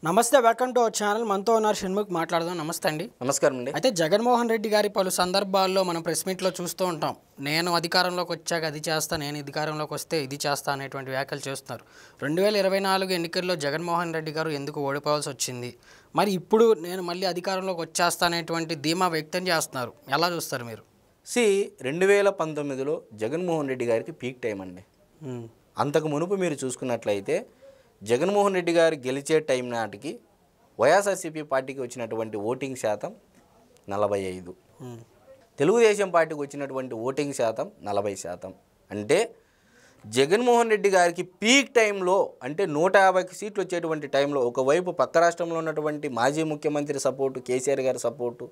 నమస్తే, welcome to our channel. మనతో ఉన్నారు షణ్ముఖ్. మాట్లాడదాం. నమస్తే అండి. నమస్కారం అండి. అయితే జగన్మోహన్ రెడ్డి గారి పలు సందర్భాల్లో మనం ప్రెస్ మీట్లో చూస్తూ ఉంటాం. నేను అధికారంలోకి వచ్చాక అది చేస్తా, నేను అధికారంలోకి వస్తే ఇది చేస్తా అనేటువంటి వ్యాఖ్యలు చేస్తున్నారు. 2024 ఎన్నికల్లో జగన్మోహన్ రెడ్డి గారు ఎందుకు ఓడిపోవాల్సి వచ్చింది? మరి ఇప్పుడు నేను మళ్ళీ అధికారంలోకి వచ్చేస్తా అనేటువంటి ధీమా వ్యక్తం చేస్తున్నారు. ఎలా చూస్తారు మీరు? 2019లో జగన్మోహన్ రెడ్డి గారికి పీక్ టైం అండి. అంతకు మునుపు మీరు చూసుకున్నట్లయితే జగన్మోహన్ రెడ్డి గారు గెలిచే టైం నాటికి వైఎస్ఆర్సీపీ పార్టీకి వచ్చినటువంటి ఓటింగ్ శాతం 45, తెలుగుదేశం పార్టీకి వచ్చినటువంటి ఓటింగ్ శాతం 40%. అంటే జగన్మోహన్ రెడ్డి గారికి పీక్ టైంలో, అంటే 150 సీట్లు వచ్చేటువంటి టైంలో, ఒకవైపు పక్క రాష్ట్రంలో ఉన్నటువంటి మాజీ ముఖ్యమంత్రి సపోర్టు, కేసీఆర్ గారి సపోర్టు,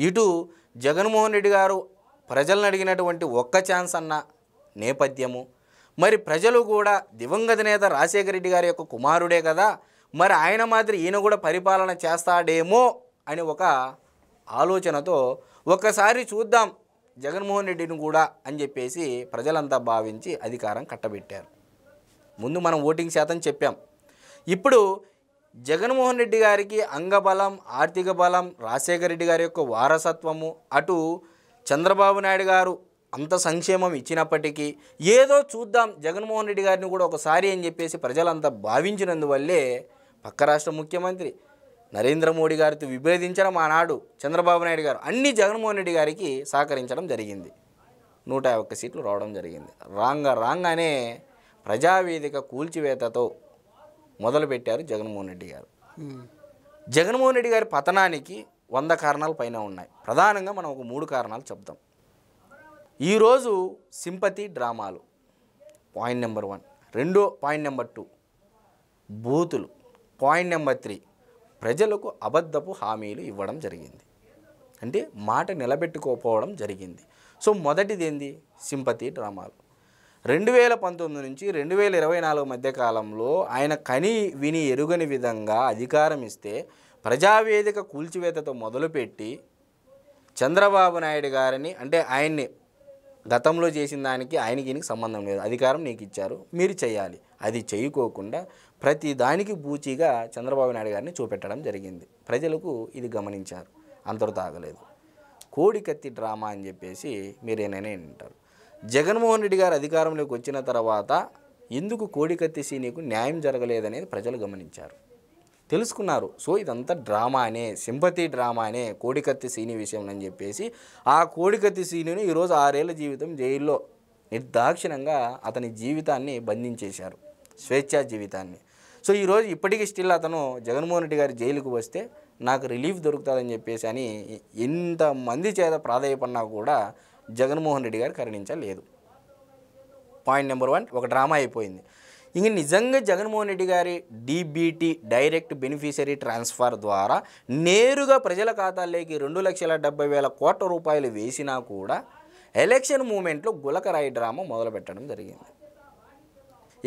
ఇటు జగన్మోహన్ రెడ్డి గారు ప్రజలను అడిగినటువంటి ఒక్క ఛాన్స్ అన్న నేపథ్యము, మరి ప్రజలు కూడా దివంగత నేత రాజశేఖర రెడ్డి గారి యొక్క కుమారుడే కదా, మరి ఆయన మాదిరి ఈయన కూడా పరిపాలన చేస్తాడేమో అని ఒక ఆలోచనతో ఒక్కసారి చూద్దాం జగన్మోహన్ రెడ్డిని కూడా అని చెప్పేసి ప్రజలంతా భావించి అధికారం కట్టబెట్టారు. ముందు మనం ఓటింగ్ శాతం చెప్పాం. ఇప్పుడు జగన్మోహన్ రెడ్డి గారికి అంగబలం, ఆర్థిక బలం, రాజశేఖర రెడ్డి గారి యొక్క వారసత్వము, అటు చంద్రబాబు నాయుడు గారు అంత సంక్షేమం ఇచ్చినప్పటికీ ఏదో చూద్దాం జగన్మోహన్ రెడ్డి గారిని కూడా ఒకసారి అని చెప్పేసి ప్రజలంతా భావించినందువల్లే పక్క రాష్ట్ర ముఖ్యమంత్రి నరేంద్ర మోడీ గారితో విభేదించడం ఆనాడు చంద్రబాబు నాయుడు గారు అన్ని జగన్మోహన్ రెడ్డి గారికి సహకరించడం జరిగింది. 151 సీట్లు రావడం జరిగింది. రాగానే ప్రజావేదిక కూల్చివేతతో మొదలుపెట్టారు జగన్మోహన్ రెడ్డి గారు. జగన్మోహన్ రెడ్డి గారి పతనానికి 100 కారణాల పైన ఉన్నాయి. ప్రధానంగా మనం ఒక 3 కారణాలు చెప్తాం. ఈరోజు సింపతి డ్రామాలు పాయింట్ నెంబర్ 1. పాయింట్ నెంబర్ 2 బూతులు. పాయింట్ నెంబర్ 3 ప్రజలకు అబద్ధపు హామీలు ఇవ్వడం జరిగింది, అంటే మాట నిలబెట్టుకోకపోవడం జరిగింది. సో మొదటిది ఏంది? సింపతి డ్రామాలు. 2019 నుంచి 2024 మధ్య కాలంలో ఆయన కని విని ఎరుగని విధంగా అధికారం ఇస్తే ప్రజావేదిక కూల్చివేతతో మొదలుపెట్టి చంద్రబాబు నాయుడు గారిని, అంటే ఆయన్ని గతంలో చేసిన దానికి ఆయనకి సంబంధం లేదు, అధికారం నీకు ఇచ్చారు మీరు చేయాలి, అది చేయకోకుండా ప్రతి దానికి బూచిగా చంద్రబాబు నాయుడు గారిని చూపెట్టడం జరిగింది. ప్రజలకు ఇది గమనించారు. అంతటితో ఆగలేదు. కోడికత్తి డ్రామా అని చెప్పేసి మీరేనైనా వింటారు. జగన్మోహన్ రెడ్డి గారు అధికారంలోకి వచ్చిన తర్వాత ఎందుకు కోడికత్తి సీనికు న్యాయం జరగలేదనేది ప్రజలు గమనించారు, తెలుసుకున్నారు. సో ఇదంతా డ్రామానే, సింపతి డ్రామానే కోడికత్తి సీని విషయం అని చెప్పేసి ఆ కోడికత్తి సీనిని ఈరోజు 6 ఏళ్ల జీవితం జైల్లో నిర్దాక్షిణ్యంగా అతని జీవితాన్ని బంధించేశారు, స్వేచ్ఛా జీవితాన్ని. సో ఈరోజు ఇప్పటికీ స్టిల్ అతను జగన్మోహన్ రెడ్డి గారి జైలుకు వస్తే నాకు రిలీఫ్ దొరుకుతుందని చెప్పేసి అని ఎంతమంది చేత ప్రాధాయపడినా కూడా జగన్మోహన్ రెడ్డి గారు కరుణించలేదు. పాయింట్ నెంబర్ 1 ఒక డ్రామా అయిపోయింది. ఇంక నిజంగా జగన్మోహన్ రెడ్డి గారి డీబీటీ, డైరెక్ట్ బెనిఫిషరీ ట్రాన్స్ఫర్ ద్వారా నేరుగా ప్రజల ఖాతాల్లోకి 2,70,000 కోట్ల రూపాయలు వేసినా కూడా ఎలక్షన్ మూమెంట్లో గులకరాయి డ్రామా మొదలుపెట్టడం జరిగింది.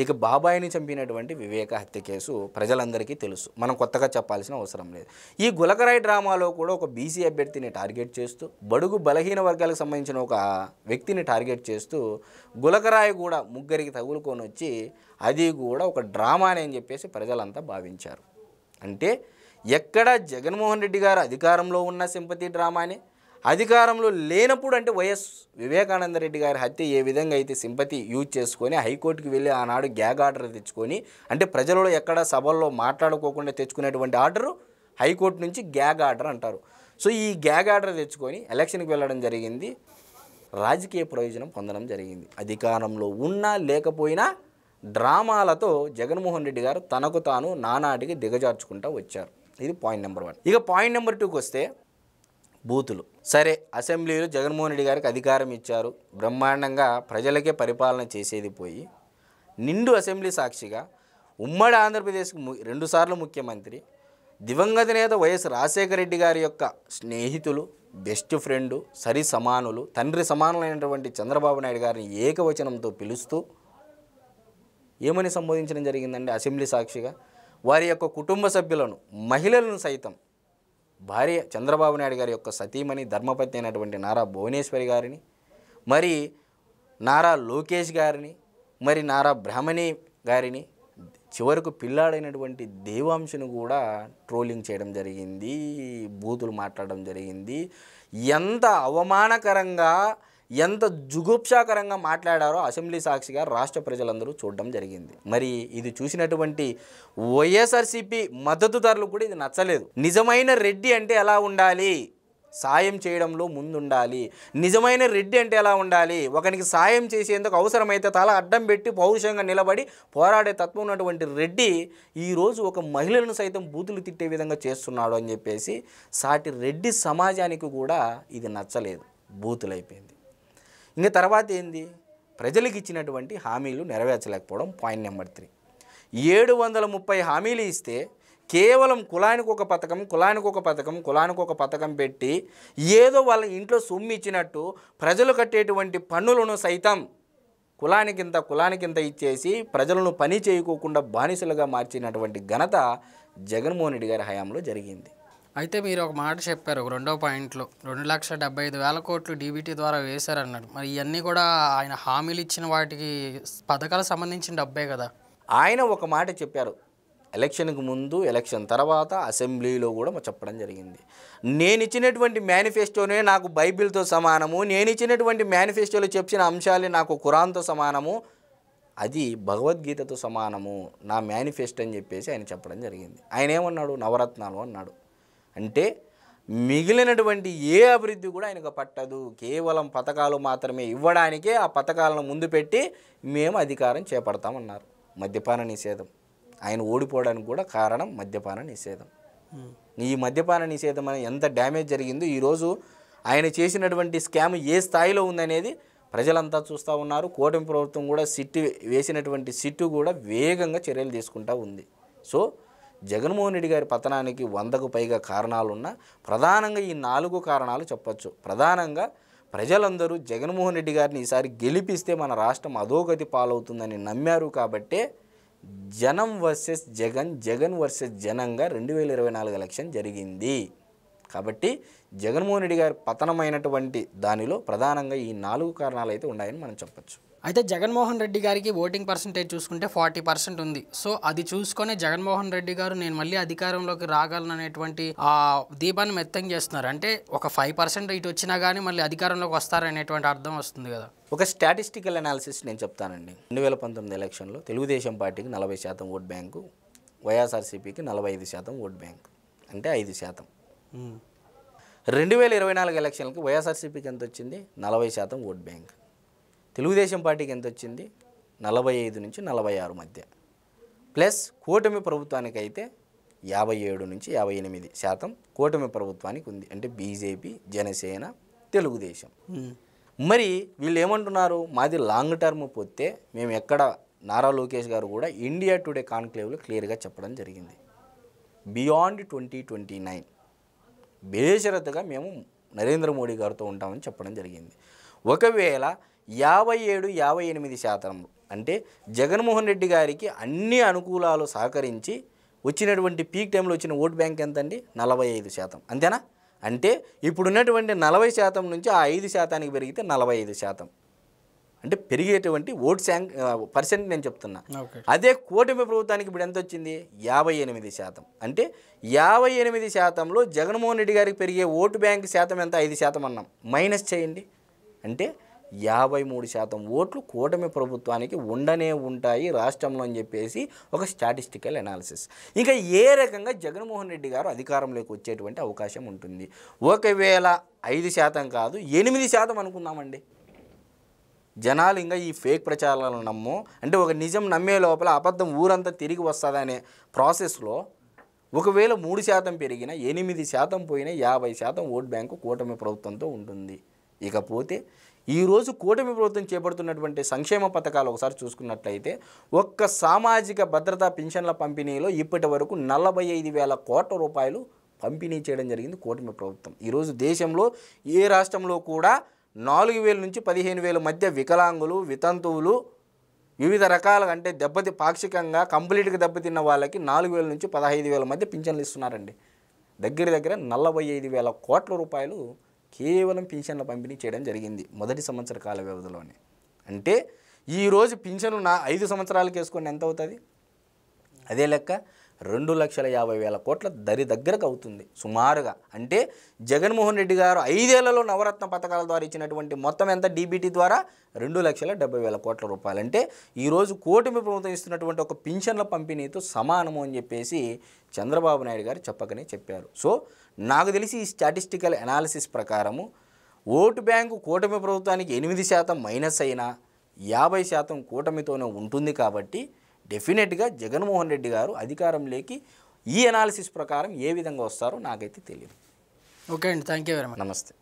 ఇక బాబాయిని చంపినటువంటి వివేక హత్య కేసు ప్రజలందరికీ తెలుసు, మనం కొత్తగా చెప్పాల్సిన అవసరం లేదు. ఈ గులకరాయి డ్రామాలో కూడా ఒక బీసీ అభ్యర్థిని టార్గెట్ చేస్తూ, బడుగు బలహీన వర్గాలకు సంబంధించిన ఒక వ్యక్తిని టార్గెట్ చేస్తూ గులకరాయి కూడా ముగ్గురికి తగులుకొని వచ్చి అది కూడా ఒక డ్రామానే అని చెప్పేసి ప్రజలంతా భావించారు. అంటే ఎక్కడ జగన్మోహన్ రెడ్డి గారు అధికారంలో ఉన్న సింపతి డ్రామానే, అధికారంలో లేనప్పుడు అంటే వైఎస్ వివేకానంద రెడ్డి గారి హత్య ఏ విధంగా అయితే సింపతి యూజ్ చేసుకొని హైకోర్టుకి వెళ్ళి ఆనాడు గ్యాగ్ ఆర్డర్ తెచ్చుకొని, అంటే ప్రజలలో ఎక్కడ సభల్లో మాట్లాడుకోకుండా తెచ్చుకునేటువంటి ఆర్డరు హైకోర్టు నుంచి గ్యాగ్ ఆర్డర్ అంటారు. సో ఈ గ్యాగ్ ఆర్డర్ తెచ్చుకొని ఎలక్షన్కి వెళ్ళడం జరిగింది, రాజకీయ ప్రయోజనం పొందడం జరిగింది. అధికారంలో ఉన్నా లేకపోయినా డ్రామాలతో జగన్మోహన్ రెడ్డి గారు తనకు తాను నానాటికి దిగజార్చుకుంటూ వచ్చారు. ఇది పాయింట్ నెంబర్ 1. ఇక పాయింట్ నెంబర్ 2కి వస్తే బూతులు. సరే, అసెంబ్లీలో జగన్మోహన్ రెడ్డి గారికి అధికారం ఇచ్చారు, బ్రహ్మాండంగా ప్రజలకే పరిపాలన చేసేది పోయి నిండు అసెంబ్లీ సాక్షిగా ఉమ్మడి ఆంధ్రప్రదేశ్కి 2 సార్లు ముఖ్యమంత్రి, దివంగత నేత వైఎస్ రాజశేఖర రెడ్డి గారి యొక్క స్నేహితులు, బెస్ట్ ఫ్రెండు, సరి సమానులు, తండ్రి సమానులైనటువంటి చంద్రబాబు నాయుడు గారిని ఏకవచనంతో పిలుస్తూ ఏమని సంబోధించడం జరిగిందండి అసెంబ్లీ సాక్షిగా? వారి యొక్క కుటుంబ సభ్యులను, మహిళలను సైతం, భార్య చంద్రబాబు నాయుడు గారి యొక్క సతీమణి ధర్మపత్ని అయినటువంటి నారా భువనేశ్వరి గారిని, మరి నారా లోకేష్ గారిని, మరి నారా బ్రాహ్మణి గారిని చివరకు పిల్లాడైనటువంటి దేవాంశను కూడా ట్రోలింగ్ చేయడం జరిగింది, బూతులు మాట్లాడడం జరిగింది. ఎంత అవమానకరంగా, ఎంత జుగుప్సాకరంగా మాట్లాడారో అసెంబ్లీ సాక్షిగా రాష్ట్ర ప్రజలందరూ చూడడం జరిగింది. మరి ఇది చూసినటువంటి వైఎస్ఆర్సీపీ మద్దతుదారులు కూడా ఇది నచ్చలేదు. నిజమైన రెడ్డి అంటే ఎలా ఉండాలి, సాయం చేయడంలో ముందుండాలి. నిజమైన రెడ్డి అంటే ఎలా ఉండాలి, ఒకనికి సాయం చేసేందుకు అవసరమైతే తల అడ్డం పెట్టి పౌరుషంగా నిలబడి పోరాడే తత్వం ఉన్నటువంటి రెడ్డి ఈరోజు ఒక మహిళలను సైతం బూతులు తిట్టే విధంగా చేస్తున్నాడు అని చెప్పేసి సాటి రెడ్డి సమాజానికి కూడా ఇది నచ్చలేదు, బూతులైపోయింది. ఇంకా తర్వాత ఏంది, ప్రజలకు ఇచ్చినటువంటి హామీలు నెరవేర్చలేకపోవడం. పాయింట్ నెంబర్ 3, 730 హామీలు ఇస్తే కేవలం కులానికి ఒక పథకం, కులానికి ఒక పథకం, కులానికి ఒక పథకం పెట్టి ఏదో వాళ్ళ ఇంట్లో సొమ్ము ఇచ్చినట్టు ప్రజలు కట్టేటువంటి పన్నులను సైతం కులానికింత ఇచ్చేసి ప్రజలను పని చేయకోకుండా బానిసలుగా మార్చినటువంటి ఘనత జగన్మోహన్ రెడ్డి గారి హయాంలో జరిగింది. అయితే మీరు ఒక మాట చెప్పారు రెండో పాయింట్లో, 2,75,000 కోట్లు డీబీటీ ద్వారా వేశారన్నాడు. మరి ఇవన్నీ కూడా ఆయన హామీలు ఇచ్చిన వాటికి పథకాలకు సంబంధించిన డబ్బే కదా. ఆయన ఒక మాట చెప్పారు ఎలక్షన్కి ముందు, ఎలక్షన్ తర్వాత అసెంబ్లీలో కూడా చెప్పడం జరిగింది. నేను ఇచ్చినటువంటి మేనిఫెస్టోనే నాకు బైబిల్తో సమానము, నేను ఇచ్చినటువంటి మేనిఫెస్టోలో చెప్పిన అంశాలే నాకు ఖురాన్తో సమానము, అది భగవద్గీతతో సమానము నా మేనిఫెస్టో అని చెప్పేసి ఆయన చెప్పడం జరిగింది. ఆయన ఏమన్నాడు, నవరత్నాలు అన్నాడు. అంటే మిగిలినటువంటి ఏ అభివృద్ధి కూడా ఆయనకు పట్టదు, కేవలం పథకాలు మాత్రమే ఇవ్వడానికే ఆ పథకాలను ముందు పెట్టి మేము అధికారం చేపడతామన్నారు. మద్యపాన నిషేధం, ఆయన ఓడిపోవడానికి కూడా కారణం మద్యపాన నిషేధం. ఈ మద్యపాన నిషేధం అని ఎంత డ్యామేజ్ జరిగిందో ఈరోజు ఆయన చేసినటువంటి స్కామ్ ఏ స్థాయిలో ఉందనేది ప్రజలంతా చూస్తూ ఉన్నారు. కూటమి ప్రభుత్వం కూడా వేసినటువంటి సిట్టు కూడా వేగంగా చర్యలు తీసుకుంటూ ఉంది. సో జగన్మోహన్ రెడ్డి గారి పతనానికి 100కు పైగా కారణాలున్నా ప్రధానంగా ఈ 4 కారణాలు చెప్పచ్చు. ప్రధానంగా ప్రజలందరూ జగన్మోహన్ రెడ్డి గారిని ఈసారి గెలిపిస్తే మన రాష్ట్రం అధోగతి పాలవుతుందని నమ్మారు. కాబట్టే జనం వర్సెస్ జగన్, జగన్ వర్సెస్ జనంగా 2024 ఎలక్షన్ జరిగింది. కాబట్టి జగన్మోహన్ రెడ్డి గారి పతనమైనటువంటి దానిలో ప్రధానంగా ఈ 4 కారణాలు అయితే ఉన్నాయని మనం చెప్పచ్చు. అయితే జగన్మోహన్ రెడ్డి గారికి ఓటింగ్ పర్సంటేజ్ చూసుకుంటే 40% ఉంది. సో అది చూసుకొని జగన్మోహన్ రెడ్డి గారు నేను మళ్ళీ అధికారంలోకి రాగలను అనేటువంటి ఆ దీపాన్ని మెత్తం చేస్తున్నారు. అంటే ఒక 5% ఇటు వచ్చినా కానీ మళ్ళీ అధికారంలోకి వస్తారనేటువంటి అర్థం వస్తుంది కదా. ఒక స్టాటిస్టికల్ అనాలిసిస్ నేను చెప్తానండి. 2019 ఎలక్షన్లో తెలుగుదేశం పార్టీకి 40% ఓట్ బ్యాంకు, వైఎస్ఆర్సీపీకి 45% ఓట్ బ్యాంకు, అంటే 5%. 2024 ఎలక్షన్లకి వైఎస్ఆర్సీపీకి ఎంత వచ్చింది, 40% ఓట్ బ్యాంక్. తెలుగుదేశం పార్టీకి ఎంత వచ్చింది, 45 నుంచి 46 మధ్య. ప్లస్ కూటమి ప్రభుత్వానికి అయితే 57 నుంచి 58% కూటమి ప్రభుత్వానికి ఉంది. అంటే బీజేపీ, జనసేన, తెలుగుదేశం. మరి వీళ్ళు ఏమంటున్నారు, మాది లాంగ్ టర్మ్ పోతే మేము ఎక్కడ, నారా లోకేష్ గారు కూడా ఇండియా టుడే కాన్క్లేవ్లో క్లియర్గా చెప్పడం జరిగింది, బియాండ్ 2029 బేషరతుగా మేము నరేంద్ర మోడీ గారితో ఉంటామని చెప్పడం జరిగింది. ఒకవేళ 57-58% అంటే జగన్మోహన్ రెడ్డి గారికి అన్ని అనుకూలాలు సహకరించి వచ్చినటువంటి పీక్ టైంలో వచ్చిన ఓట్ బ్యాంక్ ఎంతండి, 45%. అంతేనా? అంటే ఇప్పుడున్నటువంటి 40% నుంచి ఆ 5% పెరిగితే 45%. అంటే పెరిగేటువంటి ఓట్ పర్సెంట్ నేను చెప్తున్నా. అదే కూటమి ప్రభుత్వానికి ఇప్పుడు ఎంత వచ్చింది, 58%. అంటే 58%లో జగన్మోహన్ రెడ్డి గారికి పెరిగే ఓటు బ్యాంక్ శాతం ఎంత, 5% అన్నాం. మైనస్ చేయండి అంటే 53% ఓట్లు కూటమి ప్రభుత్వానికి ఉండనే ఉంటాయి రాష్ట్రంలో అని చెప్పేసి ఒక స్టాటిస్టికల్ అనాలిసిస్. ఇంకా ఏ రకంగా జగన్మోహన్ రెడ్డి గారు అధికారంలోకి వచ్చేటువంటి అవకాశం ఉంటుంది. ఒకవేళ 5% కాదు 8% అనుకుందామండి. జనాలు ఇంకా ఈ ఫేక్ ప్రచారాలను నమ్మో, అంటే ఒక నిజం నమ్మే లోపల అబద్ధం ఊరంతా తిరిగి వస్తుందనే ప్రాసెస్లో ఒకవేళ 3% పెరిగినా 8% పోయినా 50% ఓట్ బ్యాంకు కూటమి ప్రభుత్వంతో ఉంటుంది. ఇకపోతే ఈరోజు కూటమి ప్రభుత్వం చేపడుతున్నటువంటి సంక్షేమ పథకాలు ఒకసారి చూసుకున్నట్లయితే ఒక్క సామాజిక భద్రతా పింఛన్ల పంపిణీలో ఇప్పటి వరకు 45,000 కోట్ల రూపాయలు పంపిణీ చేయడం జరిగింది కూటమి ప్రభుత్వం. ఈరోజు దేశంలో ఏ రాష్ట్రంలో కూడా 4,000 నుంచి 15,000 మధ్య వికలాంగులు, వితంతువులు, వివిధ రకాలుగా అంటే పాక్షికంగా కంప్లీట్గా దెబ్బతిన్న వాళ్ళకి 4,000 నుంచి 15,000 మధ్య పింఛన్లు ఇస్తున్నారండి. దగ్గర 45,000 కోట్ల రూపాయలు కేవలం పింఛన్ల పంపిణీ చేయడం జరిగింది మొదటి సంవత్సర కాల వ్యవధిలోనే. అంటే ఈరోజు పింఛను 5 సంవత్సరాలకు వేసుకొని ఎంత అవుతుంది, అదే లెక్క 2,50,000 కోట్ల దగ్గరకు అవుతుంది సుమారుగా. అంటే జగన్మోహన్ రెడ్డి గారు 5 ఏళ్లలో నవరత్న పథకాల ద్వారా ఇచ్చినటువంటి మొత్తం ఎంత డీబీటీ ద్వారా 2,70,000 కోట్ల రూపాయలు. అంటే ఈరోజు కూటమి ప్రభుత్వం ఇస్తున్నటువంటి ఒక పింఛన్ల పంపిణీతో సమానము అని చెప్పేసి చంద్రబాబు నాయుడు గారు చెప్పకనే చెప్పారు. సో నాకు తెలిసి ఈ స్టాటిస్టికల్ అనాలిసిస్ ప్రకారము ఓటు బ్యాంకు కూటమి ప్రభుత్వానికి 8% మైనస్ అయినా 50% కూటమితోనే ఉంటుంది. కాబట్టి డెఫినెట్గా జగన్మోహన్ రెడ్డి గారు అధికారంలోకి ఈ అనాలిసిస్ ప్రకారం ఏ విధంగా వస్తారో నాకైతే తెలియదు. ఓకే అండి, థ్యాంక్ యూ వెరీ మచ్. నమస్తే.